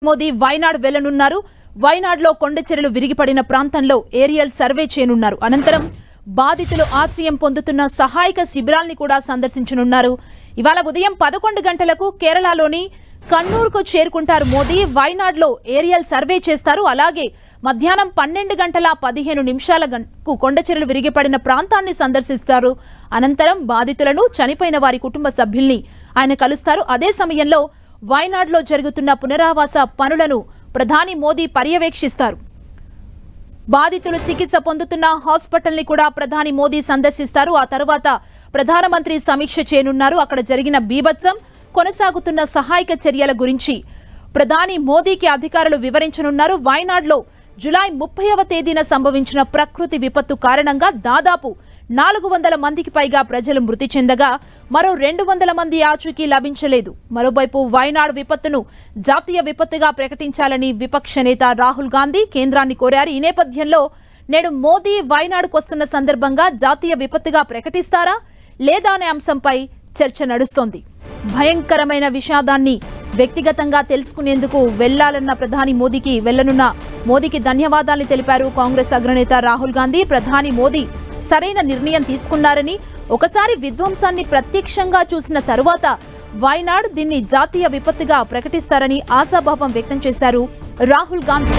మోదీ వైనాడ్ వెళ్లనున్నారు. వైనాడ్లో కొండచెరలు విరిగిపడిన ప్రాంతంలో aerial survey చేయనున్నారు. అనంతరం బాధితులు ఆశ్రయం పొందుతున్న సహాయక శిబిరాల్ని కూడా సందర్శించనున్నారు. ఇవాళ ఉదయం 11 గంటలకు కేరళలోని కన్నూర్కు చేరుకుంటారు మోదీ. వైనాడ్లో ఏరియల్ సర్వే చేస్తారు. అలాగే మధ్యాహ్నం 12 గంటల 15 నిమిషాలకు కొండచెరలు విరిగిపడిన ప్రాంతాన్ని సందర్శిస్తారు. అనంతరం బాధితులను, చనిపోయిన వారి కుటుంబ సభ్యుల్ని ఆయన కలుస్తారు. అదే సమయంలో వైనాడ్లో జరుగుతున్న పునరావాస పనులను ప్రధాని మోదీ పర్యవేక్షిస్తారు. బాధితులు చికిత్స పొందుతున్న హాస్పిటల్ని కూడా ప్రధాని మోదీ సందర్శిస్తారు. ఆ తర్వాత ప్రధానమంత్రి సమీక్ష చేయనున్నారు. అక్కడ జరిగిన బీభత్సం, కొనసాగుతున్న సహాయక చర్యల గురించి ప్రధాని మోదీకి అధికారులు వివరించనున్నారు. వైనాడ్లో జూలై 30వ తేదీన సంభవించిన ప్రకృతి విపత్తు కారణంగా దాదాపు 400 మందికి పైగా ప్రజలు మృతి చెందగా మరో 200 మంది ఆచూకీ లభించలేదు. మరోవైపు వైనాడ్ విపత్తును జాతీయ విపత్తుగా ప్రకటించాలని విపక్ష నేత రాహుల్ గాంధీ కేంద్రాన్ని కోరారు. ఈ నేపథ్యంలో నేడు మోదీ వైనాడ్కు వస్తున్న సందర్భంగా జాతీయ విపత్తుగా ప్రకటిస్తారా లేదా అనే అంశంపై చర్చ నడుస్తోంది. భయంకరమైన విషాదాన్ని వ్యక్తిగతంగా తెలుసుకునేందుకు వెళ్లాలన్న ప్రధాని మోదీకి ధన్యవాదాలు తెలిపారు కాంగ్రెస్ అగ్రనేత రాహుల్ గాంధీ. ప్రధాని మోదీ సరైన నిర్ణయం తీసుకున్నారని, ఒకసారి విధ్వంసాన్ని ప్రత్యక్షంగా చూసిన తరువాత వైనాడ్ దీన్ని జాతీయ విపత్తుగా ప్రకటిస్తారని ఆశాభావం వ్యక్తం చేశారు రాహుల్ గాంధీ.